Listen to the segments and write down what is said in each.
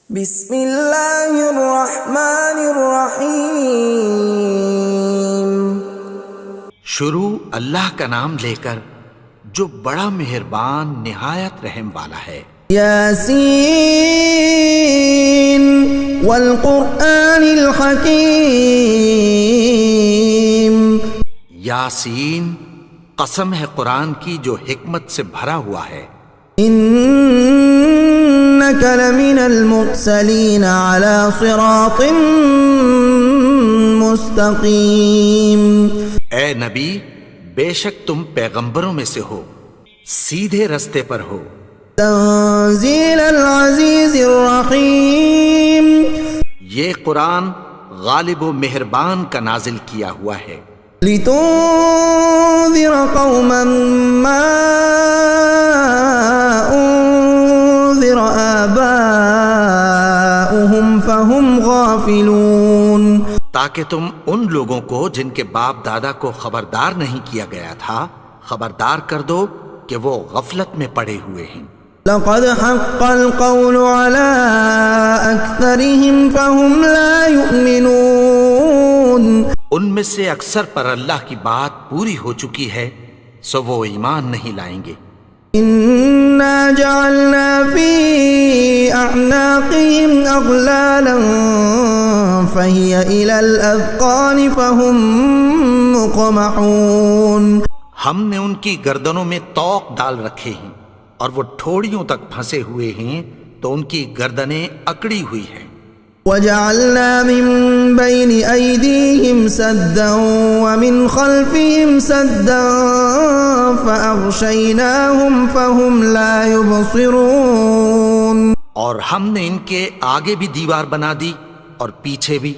بسم اللہ الرحمن الرحیم۔ شروع اللہ کا نام لے کر جو بڑا مہربان نہایت رحم والا ہے۔ یاسین والقرآن الحکیم۔ یاسین، قسم ہے قرآن کی جو حکمت سے بھرا ہوا ہے۔ انک لمن المرسلین علی صراط مستقیم۔ اے نبی، بے شک تم پیغمبروں میں سے ہو، سیدھے رستے پر ہو۔ تنزیل العزیز الرحیم۔ یہ قرآن غالب و مہربان کا نازل کیا ہوا ہے۔ لتنذر قوما ما انذر آباؤهم فهم غافلون۔ تاکہ تم ان لوگوں کو جن کے باپ دادا کو خبردار نہیں کیا گیا تھا خبردار کر دو کہ وہ غفلت میں پڑے ہوئے ہیں۔ لقد حق القول على أكثرهم فهم لا يؤمنون۔ ان میں سے اکثر پر اللہ کی بات پوری ہو چکی ہے سو وہ ایمان نہیں لائیں گے۔ إنا جعلنا في أعناقهم أغلالا فهي إلى الأذقان فهم مقمحون۔ ہم نے ان کی گردنوں میں طوق ڈال رکھے ہیں اور وہ ٹھوڑیوں تک پھنسے ہوئے ہیں تو ان کی گردنیں اکڑی ہوئی ہیں۔ وجعلنا من بين أيديهم سدا ومن خلفهم سدا فأغشيناهم فهم لا يبصرون۔ اور ہم نے ان کے آگے بھی دیوار بنا دی اور پیچھے بھی،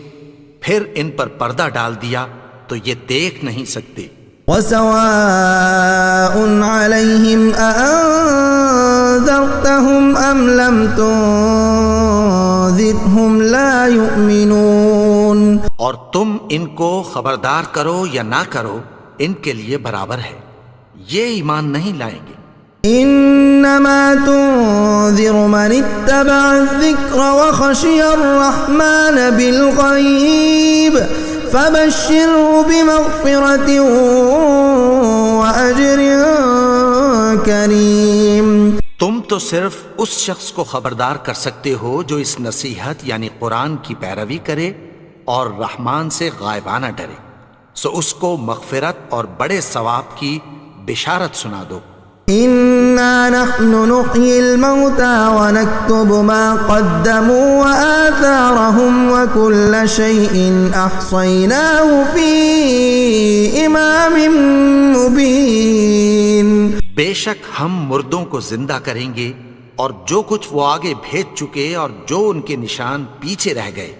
پھر ان پر پردہ ڈال دیا تو یہ دیکھ نہیں سکتے۔ وسواء عليهم أأنذرتهم أم لم تنذرهم لا يؤمنون۔ اور تم ان کو خبردار کرو یا نہ کرو ان کے لیے برابر ہے، یہ ایمان نہیں لائیں گے۔ انما تنذر من اتبع الذکر وخشی الرحمن بالغیب فبشره بمغفرة وأجر کریم۔ تم تو صرف اس شخص کو خبردار کر سکتے ہو جو اس نصیحت یعنی قرآن کی پیروی کرے اور رحمان سے غائبانہ ڈرے، سو اس کو مغفرت اور بڑے ثواب کی بشارت سنا دو۔ انا نحن نحيي الموتى ونكتب ما قدموا وآثارهم وكل شيء احصيناه في امام مبين۔ بے شک ہم مردوں کو زندہ کریں گے اور جو کچھ وہ آگے بھیج چکے اور جو ان کے نشان پیچھے رہ گئے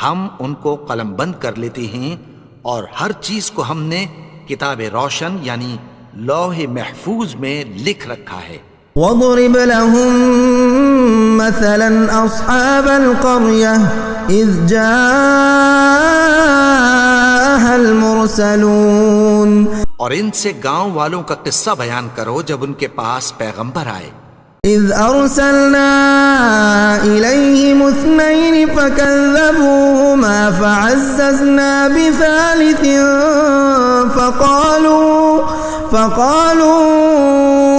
ہم ان کو قلم بند کر لیتے ہیں، اور ہر چیز کو ہم نے کتاب روشن یعنی لوح محفوظ میں لکھ رکھا ہے۔ وَاضْرِبْ لَهُم مَّثَلًا أَصْحَابَ الْقَرْيَةِ إِذْ جَاءَهَا الْمُرْسَلُونَ۔ اور ان سے گاؤں والوں کا قصہ بیان کرو جب ان کے پاس پیغمبر آئے۔ إِذْ أَرْسَلْنَا إِلَيْهِمُ اثْنَيْنِ فَكَذَّبُوهُمَا فَعَزَّزْنَا بِثَالِثٍ فَقَالُوا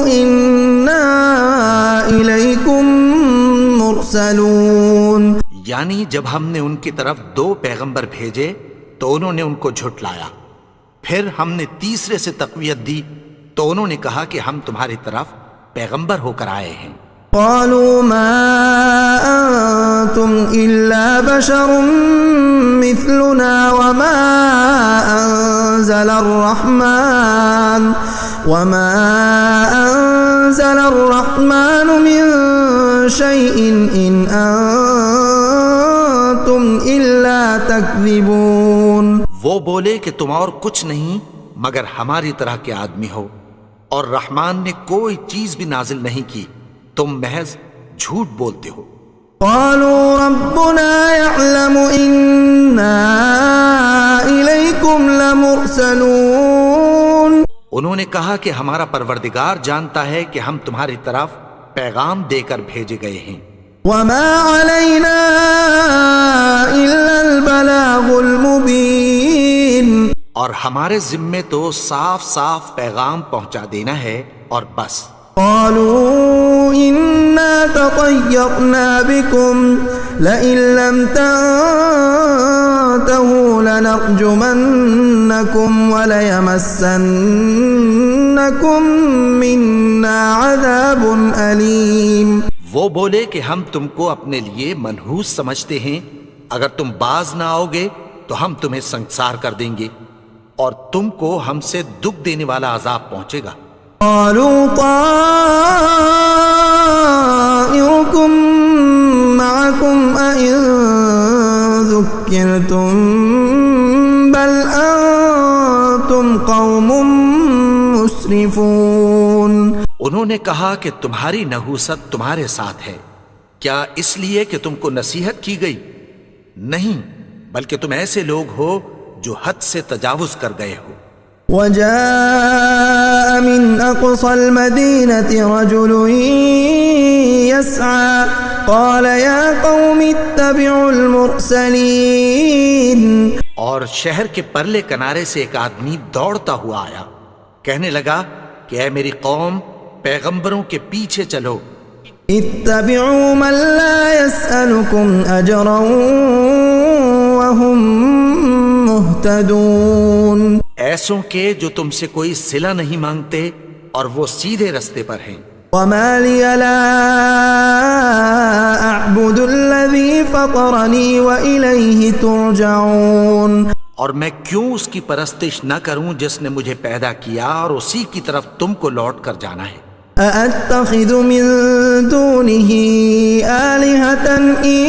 إِنَّا إِلَيْكُمْ مُرْسَلُونَ۔ یعنی جب ہم نے ان کی طرف 2 پیغمبر بھیجے تو انہوں نے ان کو جھٹلایا، پھر ہم نے تیسرے سے تقویت دی تو انہوں نے کہا کہ ہم تمہاری طرف پیغمبر ہو کر آئے ہیں۔ قالوا ما أنتم إلا بشر مثلنا وما أنزل الرحمن من شيء إن أنتم إلا تكذبون۔ وہ بولے کہ تم اور کچھ نہیں مگر ہماری طرح کے آدمی ہو، اور رحمان نے کوئی چیز بھی نازل نہیں کی، تم محض جھوٹ بولتے ہو۔ قالوا ربنا يعلم إنا إليكم لمرسلون۔ انہوں نے کہا کہ ہمارا پروردگار جانتا ہے کہ ہم تمہاری طرف پیغام دے کر بھیجے گئے ہیں۔ وما علينا ہمارے ذمے تو صاف صاف پیغام پہنچا دینا ہے اور بس. قالوا إنا تطيرنا بكم لئن لم تنتهوا لنرجمنكم وليمسنكم منا عذاب أليم. وہ بولے کہ ہم تم کو اپنے لیے منحوس سمجھتے ہیں، اگر تم باز نہ آؤ گے تو ہم تمہیں سنگسار کر دیں گے اور تم کو ہم سے دکھ دینے والا عذاب پہنچے گا. قالوا طائركم معكم أئن ذكرتم بل أنتم قوم مسرفون. انہوں نے کہا کہ تمہاری نحوست تمہارے ساتھ ہے، کیا اس لیے کہ تم کو نصیحت کی گئی؟ نہیں، بلکہ تم ایسے لوگ ہو جو حد سے تجاوز کر گئے ہو. وجاء من أقصى المدينة رجل يسعى قال يا قوم اتبعوا المرسلين. اور شہر کے پرلے کنارے سے ایک آدمی دوڑتا ہوا آیا، کہنے لگا کہ اے میری قوم، پیغمبروں کے پیچھے چلو. اتبعوا من لا يسألكم أجرا وهم مهتدون. ایسوں کے جو تم سے کوئی صلہ نہیں مانگتے اور وہ سیدھے رستے پر ہیں. وما لي لا أعبد الذي فطرني وإليه ترجعون. اور میں کیوں اس کی پرستش نہ کروں جس نے مجھے پیدا کیا اور اسی کی طرف تم کو لوٹ کر جانا ہے. أأتخذ من دونه آلهة إن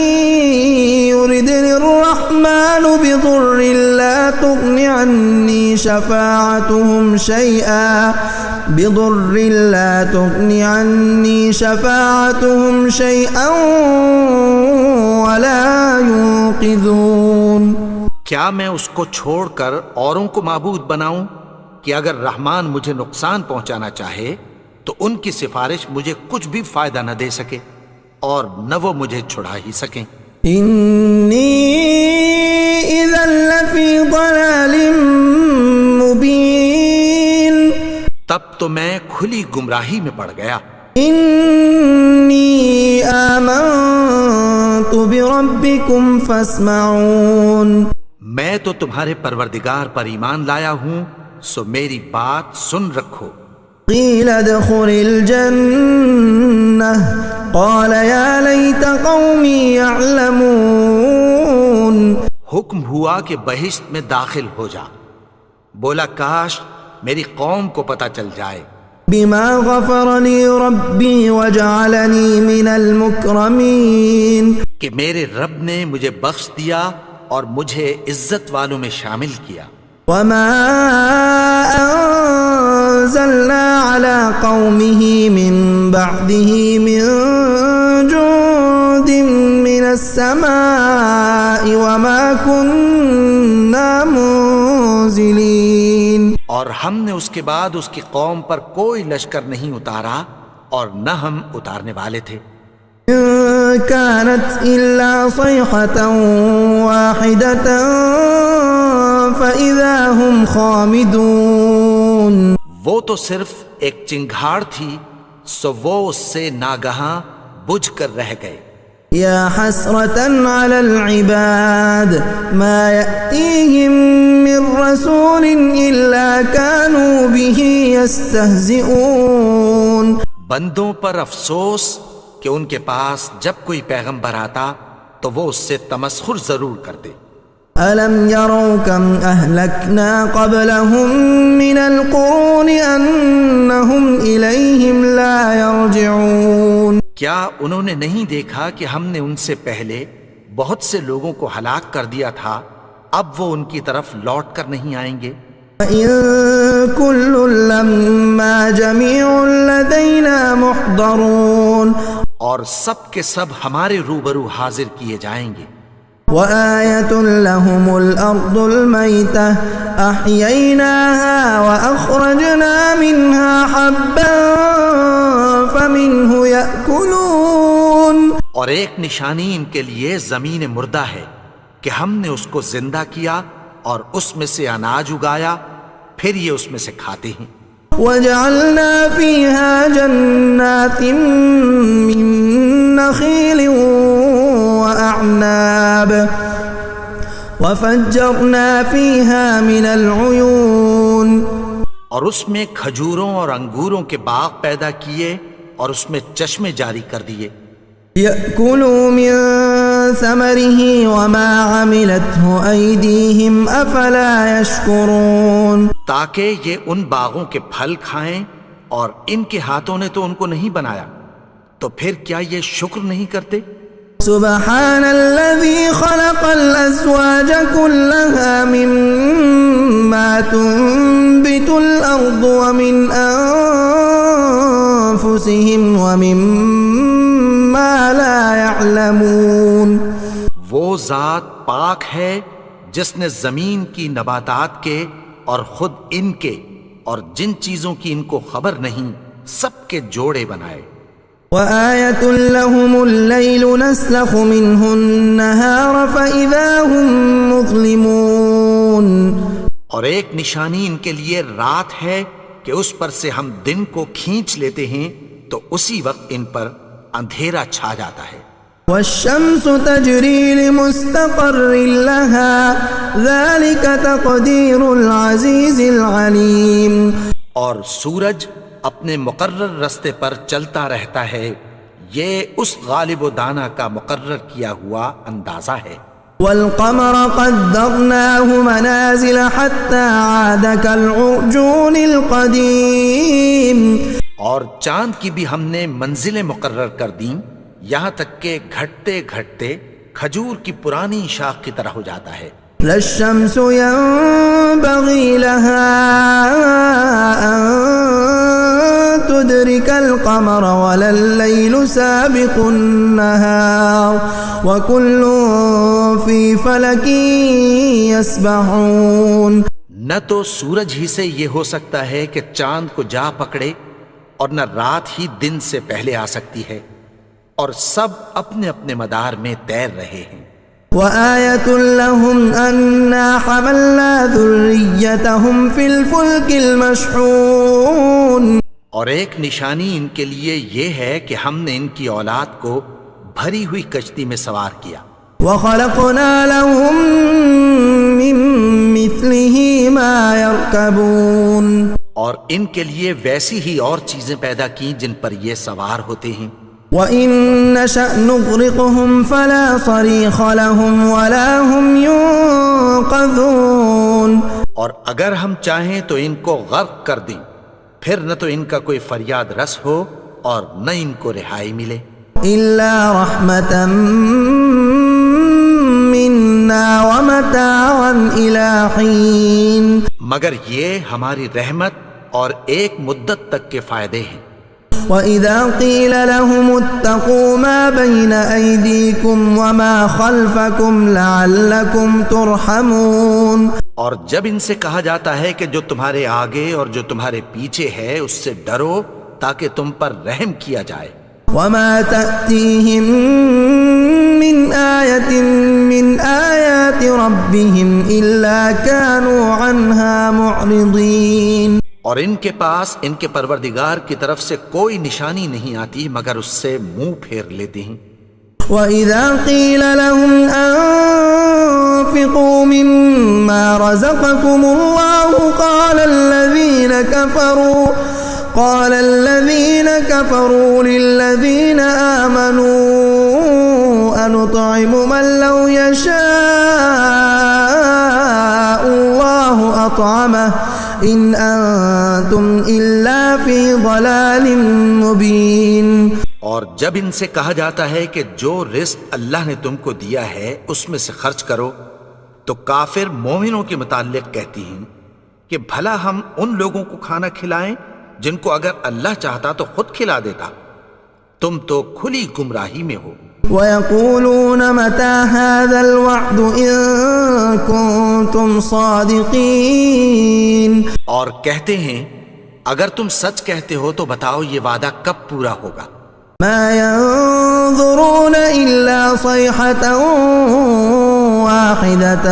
يردني الرحمن بضر لا تغن عني شفاعتهم شيئا ولا ينقذون. کیا میں اس کو چھوڑ کر اوروں کو معبود بناؤں کہ اگر رحمان مجھے نقصان پہنچانا چاہے تو ان کی سفارش مجھے کچھ بھی فائدہ نہ دے سکے اور نہ وہ مجھے چھڑا ہی سکیں. انی اذا لفی ضلال مبین. تب تو میں کھلی گمراہی میں پڑ گیا. انی آمنت بربکم فاسمعون. میں تو تمہارے پروردگار پر ایمان لایا ہوں، سو میری بات سن رکھو. قیل ادخل الجنة قال یا لیت قومی یعلمون. حکم ہوا کہ بہشت میں داخل ہو جا. بولا کاش میری قوم کو پتہ چل جائے. بما غفر لی ربی وجعلنی من المکرمین. کہ میرے رب نے مجھے بخش دیا اور مجھے عزت والوں میں شامل کیا. وما انزلنا على قومه من بعده من جند من السماء وما كنا منزلين. اور ہم نے اس کے بعد اس کی قوم پر کوئی لشکر نہیں اتارا اور نہ ہم اتارنے والے تھے. كانت إلا صيحة واحدة فإذا هم خامدون. وہ تو صرف ایک چنگھاڑ تھی، سو وہ اس سے ناگہاں بجھ کر رہ گئے. یا حسرة على العباد ما يأتيهم من رسول إلا كانوا به يستهزئون. بندوں پر افسوس کہ ان کے پاس جب کوئی پیغمبر آتا تو وہ اس سے تمسخر ضرور کرتے. أَلَمْ يَرَوْا كَمْ أَهْلَكْنَا قَبْلَهُمْ مِنَ الْقُرُونِ أَنَّهُمْ إِلَيْهِمْ لَا يَرْجِعُونَ. کیا انہوں نے نہیں دیکھا کہ ہم نے ان سے پہلے بہت سے لوگوں کو ہلاک کر دیا تھا، اب وہ ان کی طرف لوٹ کر نہیں آئیں گے. وَإِن كُلٌّ لَّمَّا جَمِيعٌ لَّدَيْنَا مُحْضَرُونَ. اور سب کے سب ہمارے روبرو حاضر کیے جائیں گے. وآية لهم الأرض الميتة أحييناها وأخرجنا منها حبا فمنه يأكلون. اور ایک نشانی ان کے لیے زمین مردہ ہے کہ ہم نے اس کو زندہ کیا اور اس میں سے اناج اگایا، پھر یہ اس میں سے کھاتے ہیں۔ وجعلنا فيها جنات من نخيل وأعناب وفجرنا فيها من العيون، اور اس میں کھجوروں اور انگوروں کے باغ پیدا کیے اور اس میں چشمے جاری کر دیے۔ يأكلوا من ثمره وما عملته أيديهم أفلا يشكرون، تاکہ یہ ان باغوں کے پھل کھائیں، اور ان کے ہاتھوں نے تو ان کو نہیں بنایا، تو پھر کیا یہ شکر نہیں کرتے؟ سبحان الذي خلق الأزواج كلها مما تنبت الأرض ومن أنفسهم ومما لا يعلمون، وہ ذات پاک ہے جس نے زمین کی نباتات کے اور خود ان کے اور جن چیزوں کی ان کو خبر نہیں سب کے جوڑے بنائے۔ وآية لهم الليل نسلخ منه النهار فإذا هم مظلمون، اور ایک نشانی ان کے لیے رات ہے کہ اس پر سے ہم دن کو کھینچ لیتے ہیں تو اسی وقت ان پر اندھیرا چھا جاتا ہے۔ والشمس تجري لمستقر لها ذلك تقدير العزيز العليم، اور سورج اپنے مقرر رستے پر چلتا رہتا ہے، یہ اس غالب و دانا کا مقرر کیا ہوا اندازہ ہے۔ والقمر قدرناه منازل حتى عاد كالعرجون القديم، اور چاند کی بھی ہم نے منزلیں مقرر کر دیں، یہاں تک کہ گھٹتے گھٹتے کھجور کی پرانی شاخ کی طرح ہو جاتا ہے۔ لا الشمس ينبغي لها أن تدرك القمر ولا الليل سابق النهار وكل في فلك يسبحون، نہ تو سورج ہی سے یہ ہو سکتا ہے کہ چاند کو جا پکڑے، اور نہ رات ہی دن سے پہلے آ سکتی ہے، اور سب اپنے اپنے مدار میں تیر رہے ہیں۔ وآية لهم أنا حملنا ذريتهم في الفلك المشحون، اور ایک نشانی ان کے لیے یہ ہے کہ ہم نے ان کی اولاد کو بھری ہوئی کشتی میں سوار کیا۔ وخلقنا لهم من مثله ما يركبون، اور ان کے لیے ویسی ہی اور چیزیں پیدا کی جن پر یہ سوار ہوتے ہیں۔ وَإِن نَّشَأْ نُغْرِقْهُمْ فَلَا صَرِيخَ لَهُمْ وَلَا هُمْ يُنقَذُونَ، اور اگر ہم چاہیں تو ان کو غرق کر دیں، پھر نہ تو ان کا کوئی فریاد رس ہو اور نہ ان کو رہائی ملے۔ إِلَّا رَحْمَةً مِّنَّا وَمَتَاعًا إِلَىٰ حِينٍ، مگر یہ ہماری رحمت اور ایک مدت تک کے فائدے ہیں۔ وَإِذَا قِيلَ لَهُمُ اتَّقُوا مَا بَيْنَ أَيْدِيكُمْ وَمَا خَلْفَكُمْ لَعَلَّكُمْ تُرْحَمُونَ، اور جب ان سے کہا جاتا ہے کہ جو تمہارے آگے اور جو تمہارے پیچھے ہے اس سے ڈرو تاکہ تم پر رحم کیا جائے۔ وَمَا تَأْتِيهِم مِّنْ آيَةٍ مِّنْ آيَاتِ رَبِّهِمْ إِلَّا كَانُوا عَنْهَا مُعْرِضِينَ، اور ان کے پاس ان کے پروردگار کی طرف سے کوئی نشانی نہیں آتی مگر اس سے منہ پھیر لیتے ہیں۔ وَإِذَا قِيلَ لَهُمْ أَنفِقُوا مِمَّا رَزَقَكُمُ اللَّهُ قَالَ الَّذِينَ كَفَرُوا لِلَّذِينَ آمَنُوا أَنُطْعِمُ مَن لَّوْ يَشَاءُ اللَّهُ أَطْعَمَهُ إِنْ أَنتُمْ إِلَّا فِي ضَلَالٍ مُّبِينٍ، اور جب ان سے کہا جاتا ہے کہ جو رزق اللہ نے تم کو دیا ہے اس میں سے خرچ کرو، تو کافر مومنوں کے متعلق کہتی ہیں کہ بھلا ہم ان لوگوں کو کھانا کھلائیں جن کو اگر اللہ چاہتا تو خود کھلا دیتا، تم تو کھلی گمراہی میں ہو۔ وَيَقُولُونَ مَتَىٰ هَٰذَا الْوَعْدُ إِن كُنتُمْ صَادِقِينَ، اور کہتے ہیں اگر تم سچ کہتے ہو تو بتاؤ یہ وعدہ کب پورا ہوگا۔ مَا يَنظُرُونَ إِلَّا صَيْحَةً وَاحِدَةً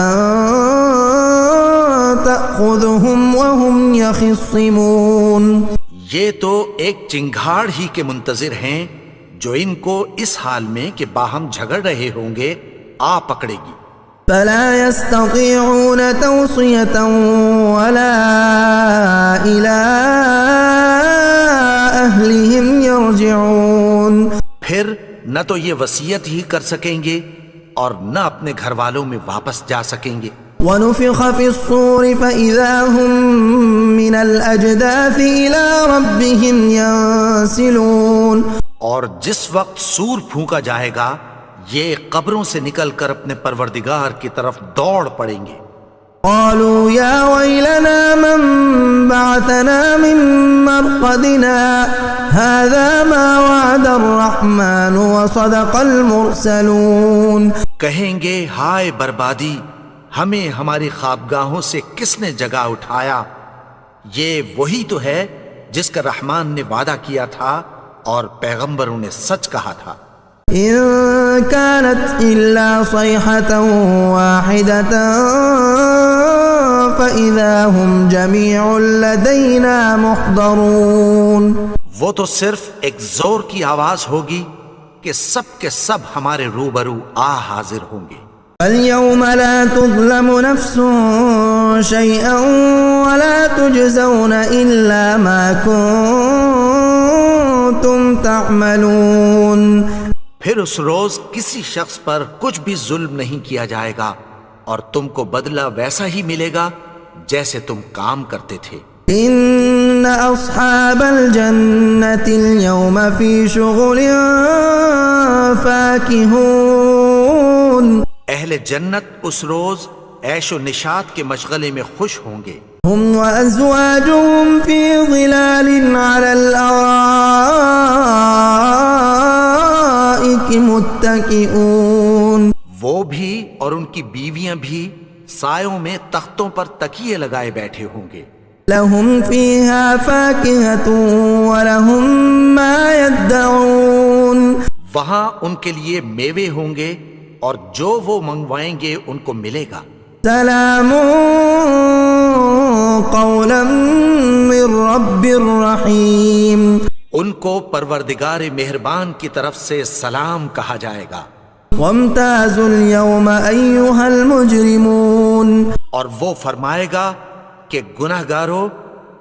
تأخذهم وهم يخصمون. یہ تو ایک چنگھاڑ ہی کے منتظر ہیں جو ان کو اس حال میں کہ باہم جھگڑ رہے ہوں گے آ پکڑے گی. فلا يستطيعون توصية ولا إلى أهلهم يرجعون. پھر نہ تو یہ وصیت ہی کر سکیں گے اور نہ اپنے گھر والوں میں واپس جا سکیں گے. ونفخ في الصور فإذا هم من الأجداث إلى ربهم ينسلون. اور جس وقت سور پھونکا جائے گا یہ قبروں سے نکل کر اپنے پروردگار کی طرف دوڑ پڑیں گے. قالوا يا ويلنا من بعثنا من مرقدنا هذا ما وعد الرحمن وصدق المرسلون. کہیں گے ہائے بربادی، ہمیں ہماری خوابگاہوں سے کس نے جگا اٹھایا؟ یہ وہی تو ہے جس کا رحمان نے وعدہ کیا تھا اور پیغمبروں نے سچ کہا تھا. إن كانت إلا صيحة واحدة فإذا هم جميع لدينا محضرون. وہ تو صرف ایک زور کی آواز ہوگی کہ سب کے سب ہمارے روبرو آ حاضر ہوں گے. اليوم لا تظلم نفس شيئا ولا تجزون إلا ما كنتم تعملون. پھر اس روز کسی شخص پر کچھ بھی ظلم نہیں کیا جائے گا اور تم کو بدلہ ویسا ہی ملے گا جیسے تم کام کرتے تھے. ان اصحاب الجنة اليوم في شغل فاكهون. اہل جنت اس روز عیش و نشاط کے مشغلے میں خوش ہوں گے. هم وازواجهم في ظلال على الارائك متكئون. وہ بھی اور ان کی بیویاں بھی سایوں میں تختوں پر تکیے لگائے بیٹھے ہوں گے. لهم فيها فاكهة ولهم ما يدعون. وہاں ان کے لیے میوے ہوں گے اور جو وہ منگوائیں گے ان کو ملے گا. سلام قولا من رب الرحیم. ان کو پروردگار مہربان کی طرف سے سلام کہا جائے گا. وامتازوا اليوم ایها المجرمون. اور وہ فرمائے گا کہ گناہگارو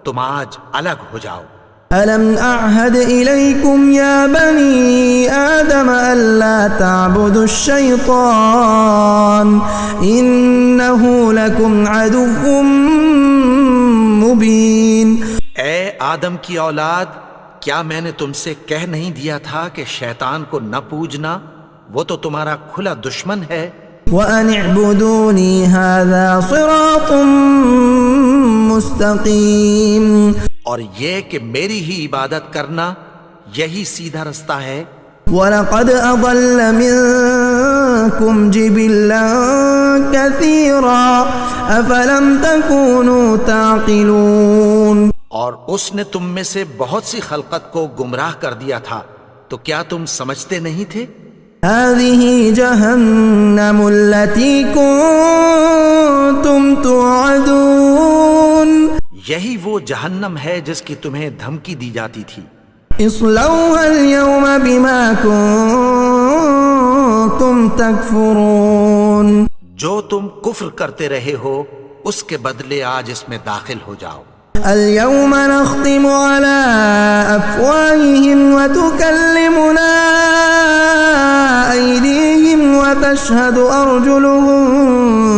تم آج الگ ہو جاؤ. ألم أعهد إليكم يا بني آدم ألا تعبدوا الشيطان إنه لكم عدو مبين. اے آدم کی اولاد، کیا میں نے تم سے کہہ نہیں دیا تھا کہ شیطان کو نہ پوجنا؟ وہ تو تمہارا کھلا دشمن ہے. وأن اعبدوني هذا صراط مستقيم. اور یہ کہ میری ہی عبادت کرنا یہی سیدھا رستہ ہے. وَلَقَدْ أَضَلَّ مِنكُمْ جِبِلًّا كَثِيرًا أَفَلَمْ تَكُونُوا تَعْقِلُونَ. اور اس نے تم میں سے بہت سی خلقت کو گمراہ کر دیا تھا، تو کیا تم سمجھتے نہیں تھے؟ هَذِهِ جَهَنَّمُ الَّتِي كُنتُمْ تُوعَدُونَ. یہی وہ جہنم ہے جس کی تمہیں دھمکی دی جاتی تھی. اصلوها اليوم بما كنتم تكفرون. جو تم کفر کرتے رہے ہو اس کے بدلے آج اس میں داخل ہو جاؤ. اليوم نختم على أفواههم وتكلمنا أيديهم وتشهد أرجلهم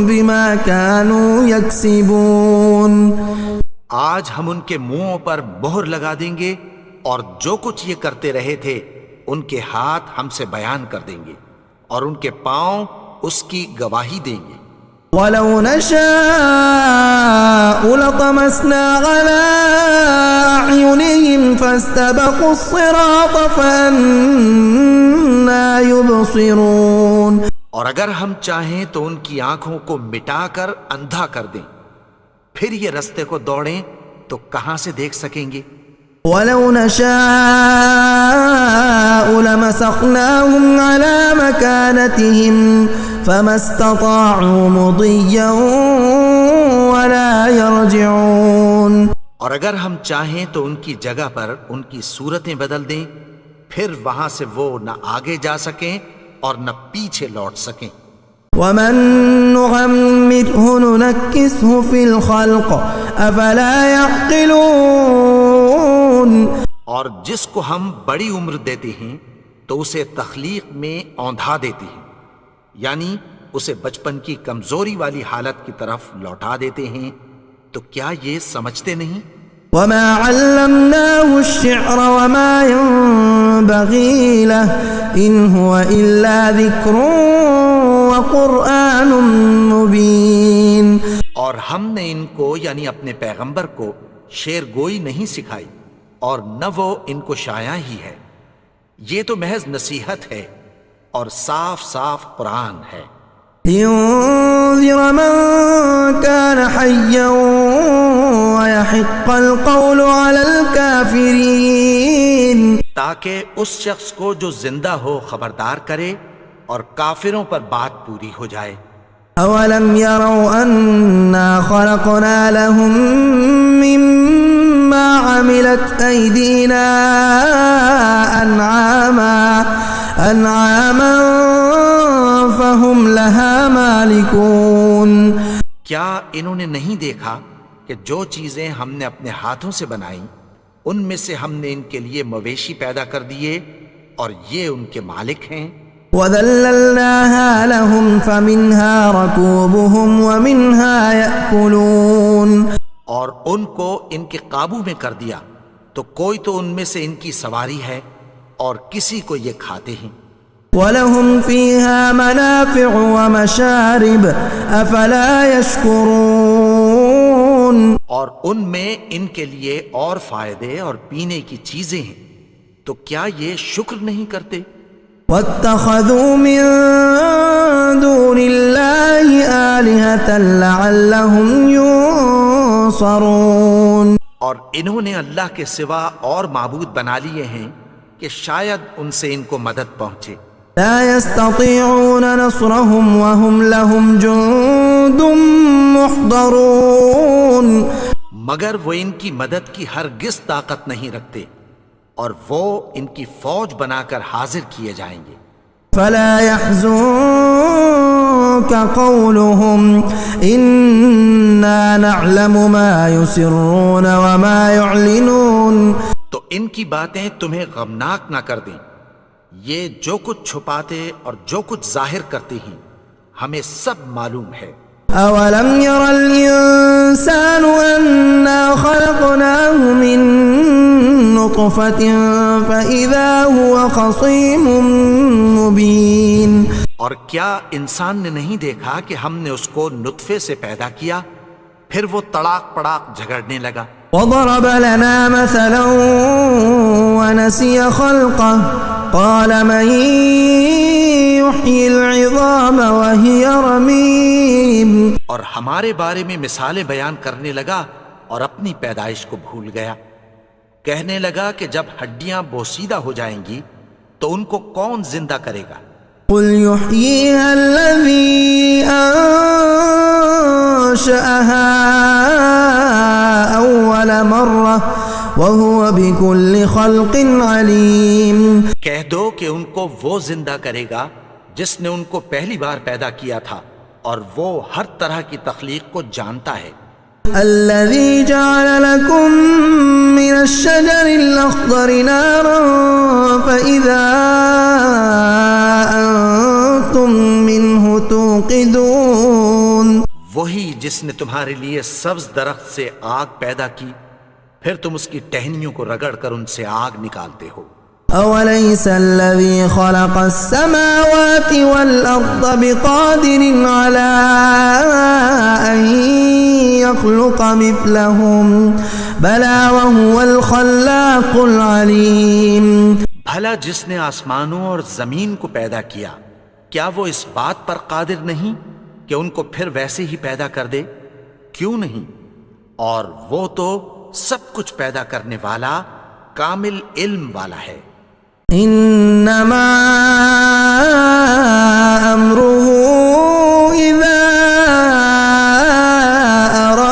بما كانوا يكسبون. آج ہم ان کے منہوں پر مہر لگا دیں گے اور جو کچھ یہ کرتے رہے تھے ان کے ہاتھ ہم سے بیان کر دیں گے اور ان کے پاؤں اس کی گواہی دیں گے. وَلَوْ نَشَاءُ لَطَمَسْنَا عَلَىٰ أَعْيُنِهِمْ فَاسْتَبَقُوا الصِّرَاطَ فَأَنَّىٰ يُبْصِرُونَ. اور اگر ہم چاہیں تو ان کی آنکھوں کو مٹا کر اندھا کر دیں، پھر یہ رستے کو دوڑیں تو کہاں سے دیکھ سکیں گے. وَلَوْ نَشَاءُ لَمَسَخْنَاهُمْ عَلَىٰ مَكَانَتِهِمْ فَمَا اسْتَطَاعُوا مُضِيًّا ولا يرجعون. اور اگر ہم چاہیں تو ان کی جگہ پر ان کی صورتیں بدل دیں، پھر وہاں سے وہ نہ آگے جا سکیں اور نہ پیچھے لوٹ سکیں. ومن نعمره ننكسه في الخلق افلا يعقلون. اور جس کو ہم بڑی عمر دیتے ہیں تو اسے تخلیق میں اوندھا دیتے ہیں، یعنی اسے بچپن کی کمزوری والی حالت کی طرف لوٹا دیتے ہیں. تو کیا یہ سمجھتے نہیں؟ وما علمناه الشعر وما ينبغي له ان هو الا ذكر وقرآن مبين. اور ہم نے ان کو یعنی اپنے پیغمبر کو شعر گوئی نہیں سکھائی اور نہ وہ ان کو شایا ہی ہے، یہ تو محض نصیحت ہے اور صاف صاف قرآن ہے. لينذر من كان حيا ويحق القول على الكافرين. تاکہ اس شخص کو جو زندہ ہو خبردار کرے اور کافروں پر بات پوری ہو جائے. اولم يروا انا خلقنا لهم مما عملت ايدينا انعاما فهم لها مالكون. کیا انہوں نے نہیں دیکھا کہ جو چیزیں ہم نے اپنے ہاتھوں سے بنائیں ان میں سے ہم نے ان کے لیے مویشی پیدا کر دیے اور یہ ان کے مالک ہیں. وَذَلَّلْنَاهَا لَهُمْ فَمِنْهَا رَكُوبُهُمْ وَمِنْهَا يَأْكُلُونَ. اور ان کو ان کے قابو میں کر دیا تو کوئی تو ان میں سے ان کی سواری ہے اور کسی کو یہ کھاتے ہیں. وَلَهُمْ فِيهَا مَنَافِعُ وَمَشَارِبُ أَفَلَا يَشْكُرُونَ. اور ان میں ان کے لیے اور فائدے اور پینے کی چیزیں ہیں، تو کیا یہ شکر نہیں کرتے؟ وَاتَّخَذُوا مِن دُونِ اللَّهِ آلِهَةً لَعَلَّهُمْ يُنصَرُونَ. اور انہوں نے اللہ کے سوا اور معبود بنا لیے ہیں کہ شاید ان سے ان کو مدد پہنچے. لا يستطيعون نصرهم وهم لهم جند محضرون. مگر وہ ان کی مدد کی ہرگز طاقت نہیں رکھتے اور وہ ان کی فوج بنا کر حاضر کیے جائیں گے. فلا يحزنك قولهم إنا نعلم ما يسرون وما يعلنون. تو ان کی باتیں تمہیں غمناک نہ کر دیں، یہ جو کچھ چھپاتے اور جو کچھ ظاہر کرتے ہیں ہمیں سب معلوم ہے. أولم ير الإنسان أنا خلقناه من نطفة فإذا هو خصيم مبين. اور کیا انسان نے نہیں دیکھا کہ ہم نے اس کو نطفے سے پیدا کیا پھر وہ تڑاک پڑاک جھگڑنے لگا. وضرب لنا مثلا ونسي خلقه قال من يحيي العظام وهي رميم. اور ہمارے بارے میں مثالیں بیان کرنے لگا اور اپنی پیدائش کو بھول گیا. کہنے لگا کہ جب ہڈیاں بوسیدہ ہو جائیں گی تو ان کو کون زندہ کرے گا؟ قل يحييها الذي أنشأها أول مرة وهو بكل خلق عليم. کہہ دو کہ ان کو وہ زندہ کرے گا جس نے ان کو پہلی بار پیدا کیا تھا اور وہ ہر طرح کی تخلیق کو جانتا ہے. الذي جعل لكم من الشجر الأخضر نارا فإذا أنتم منه توقدون. وہی جس نے تمہارے لیے سبز درخت سے آگ پیدا کی پھر تم اس کی ٹہنیوں کو رگڑ کر ان سے آگ نکالتے ہو. أوليس الذي خلق السماوات والأرض بقادر على أن يخلق مثلهم بلى وهو الخلاق العليم. بھلا جس نے آسمانوں اور زمین کو پیدا کیا کیا وہ اس بات پر قادر نہیں کہ ان کو پھر ویسے ہی پیدا کر دے؟ کیوں نہیں؟ اور وہ تو سب کچھ پیدا کرنے والا کامل علم والا ہے. انما امره اذا اراد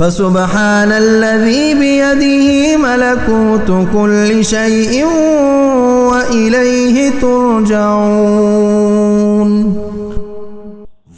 فسبحان الذي بيده ملكوت كل شيء وإليه ترجعون।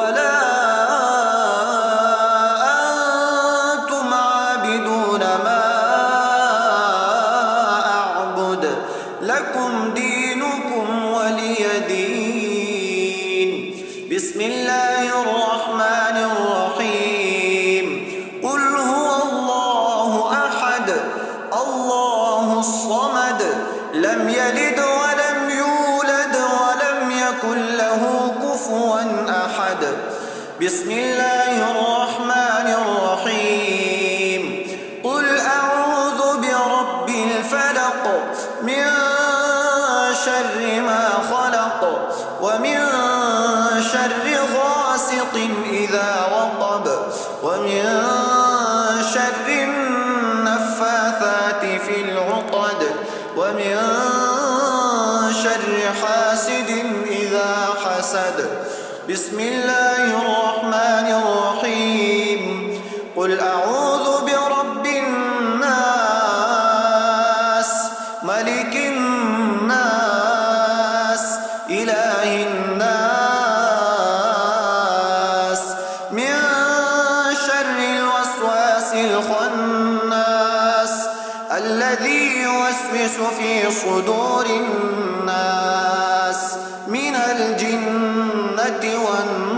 ولا أنتم عابدون ما أعبد لكم دينكم ولي دين بسم الله الرحمن الرحيم قل هو الله أحد الله الصمد لم يلد ولم يولد ولم يكن له كفوا أحد بسم الله الرحمن الرحيم قل أعوذ برب الفلق من شر ما خلق ومن شر غاسق إذا وقب ومن شر النفاثات في العقد ومن شر حاسد إذا حسد بسم الله الرحمن الرحيم قل أعوذ برب الناس ملك الناس إله الناس من شر الوسواس الخناس الذي يوسوس في صدور الناس من الجنة والناس